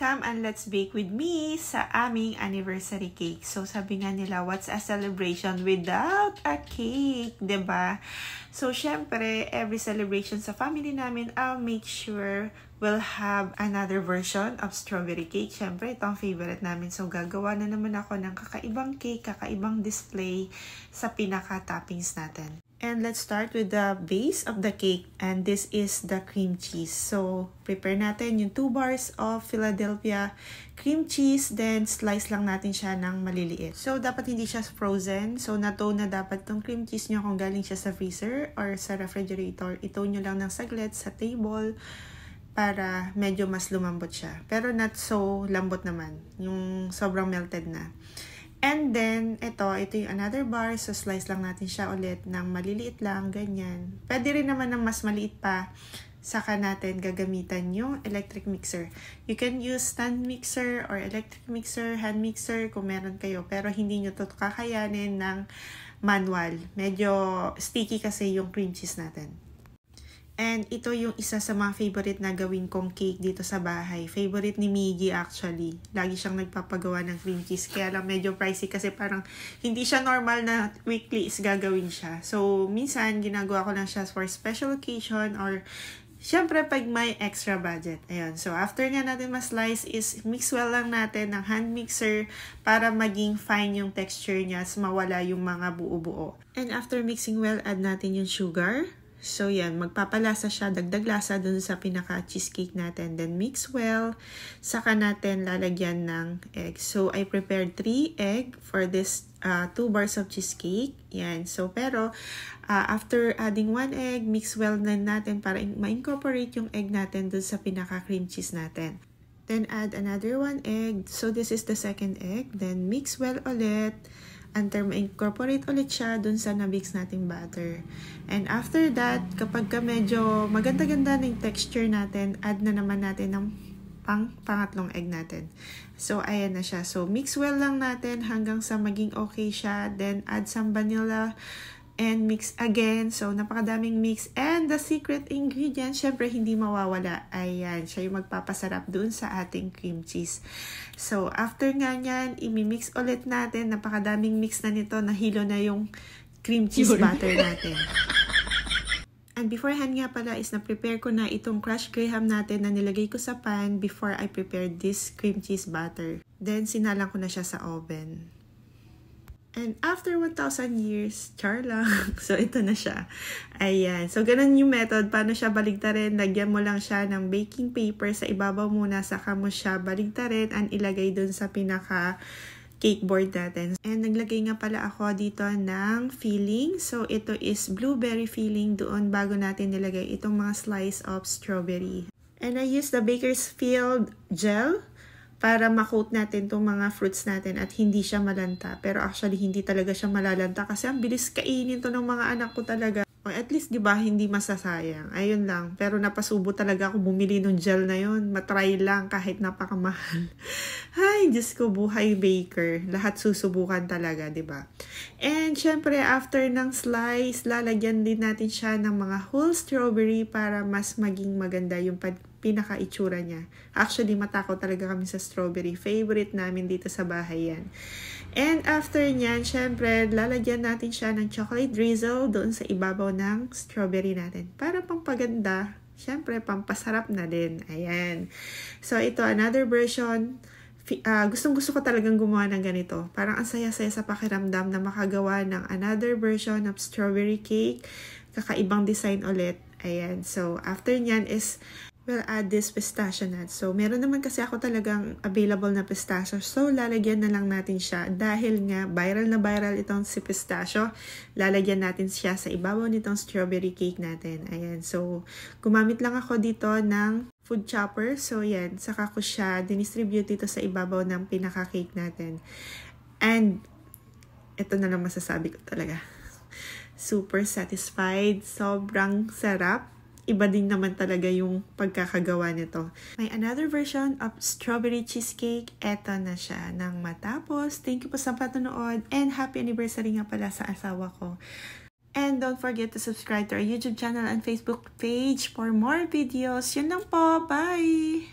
Come and let's bake with me sa aming anniversary cake. So sabi nga nila, what's a celebration without a cake? 'Di ba? So syempre, every celebration sa family namin, I'll make sure we'll have another version of strawberry cake. Syempre, ito ang favorite namin. So gagawa na naman ako ng kakaibang cake, kakaibang display sa pinaka-toppings natin. And let's start with the base of the cake, and this is the cream cheese. So, prepare natin yung 2 bars of Philadelphia cream cheese, then slice lang natin siya ng maliliit. So, dapat hindi siya frozen. So, na-tow na dapat tong cream cheese nyo kung galing siya sa freezer or sa refrigerator. Itow nyo lang ng saglit sa table para medyo mas lumambot siya. Pero not so lambot naman, yung sobrang melted na. And then, ito yung another bar. So, slice lang natin siya ulit ng maliliit lang, ganyan. Pwede rin naman ng mas maliit pa. Saka natin gagamitan yung electric mixer. You can use stand mixer or electric mixer, hand mixer kung meron kayo. Pero hindi nyo to kakayanin ng manual. Medyo sticky kasi yung cream cheese natin. And ito yung isa sa mga favorite na gawin kong cake dito sa bahay. Favorite ni Miggy actually. Lagi siyang nagpapagawa ng cream cheese. Kaya lang medyo pricey kasi parang hindi siya normal na weekly is gagawin siya. So, minsan ginagawa ko lang siya for special occasion or syempre pag may extra budget. Ayun. So, after nga natin ma-slice is mix well lang natin ng hand mixer para maging fine yung texture niya at mawala yung mga buo-buo. And after mixing well, add natin yung sugar. So, yan. Magpapalasa siya. Dagdag lasa dun sa pinaka-cheesecake natin. Then, mix well. Saka natin lalagyan ng egg. So, I prepared 3 egg for this 2 bars of cheesecake. Yan. So, pero, after adding 1 egg, mix well na natin para ma-incorporate yung egg natin dun sa pinaka-cream cheese natin. Then, add another 1 egg. So, this is the second egg. Then, mix well ulit until ma-incorporate ulit siya dun sa na-mix nating batter. And after that, kapag medyo maganda-ganda ng texture natin, add na naman natin ng pangatlong egg natin. So, ayan na siya. So, mix well lang natin hanggang sa maging okay siya. Then, add some vanilla and mix again. So, napakadaming mix. And the secret ingredient, syempre hindi mawawala. Ayan, siya yung magpapasarap dun sa ating cream cheese. So, after nga nyan, imimix ulit natin. Napakadaming mix na nito. Nahilo na yung cream cheese butter natin. And beforehand nga pala is na-prepare ko na itong crushed graham natin na nilagay ko sa pan before I prepared this cream cheese butter. Then, sinalang ko na siya sa oven. And after 1,000 years, char lang. So, ito na siya. Ayan. So, ganun yung method. Paano siya baligtarin? Lagyan mo lang siya ng baking paper sa ibabaw muna. Saka mo siya baligtarin and ilagay dun sa pinaka cake board natin. And naglagay nga pala ako dito ng filling. So, ito is blueberry filling doon bago natin nilagay itong mga slice of strawberry. And I used the Baker's Field gel para ma-coat natin itong mga fruits natin at hindi siya malanta. Pero actually, hindi talaga siya malalanta kasi ang bilis kainin to ng mga anak ko talaga. O at least, di ba, hindi masasayang. Ayun lang. Pero napasubo talaga ako bumili ng gel na yon. Matry lang kahit napakamahal. Ay, Diyos ko, buhay baker. Lahat susubukan talaga, di ba? And syempre, after ng slice, lalagyan din natin siya ng mga whole strawberry para mas maging maganda yung pinaka-itsura niya. Actually, matakot talaga kami sa strawberry. Favorite namin dito sa bahay yan. And after nyan, syempre, lalagyan natin siya ng chocolate drizzle doon sa ibabaw ng strawberry natin. Para pampaganda, syempre, pampasarap na din. Ayan. So, ito, another version. Gustong-gusto ko talagang gumawa ng ganito. Parang ang saya-saya sa pakiramdam na makagawa ng another version of strawberry cake. Kakaibang design ulit. Ayan. So, after nyan is we'll add this pistachio nuts. So, meron naman kasi ako talagang available na pistachio. So, lalagyan na lang natin siya. Dahil nga, viral na viral itong si pistachio, lalagyan natin siya sa ibabaw nitong strawberry cake natin. Ayan. So, gumamit lang ako dito ng food chopper. So, yan. Saka ko siya dinistribute dito sa ibabaw ng pinaka-cake natin. And, ito na lang masasabi ko talaga. Super satisfied. Sobrang sarap. Iba din naman talaga yung pagkakagawa nito. May another version of strawberry cheesecake. Eto na siya nang matapos. Thank you po sa panonood and happy anniversary nga pala sa asawa ko. And don't forget to subscribe to our YouTube channel and Facebook page for more videos. Yun lang po. Bye!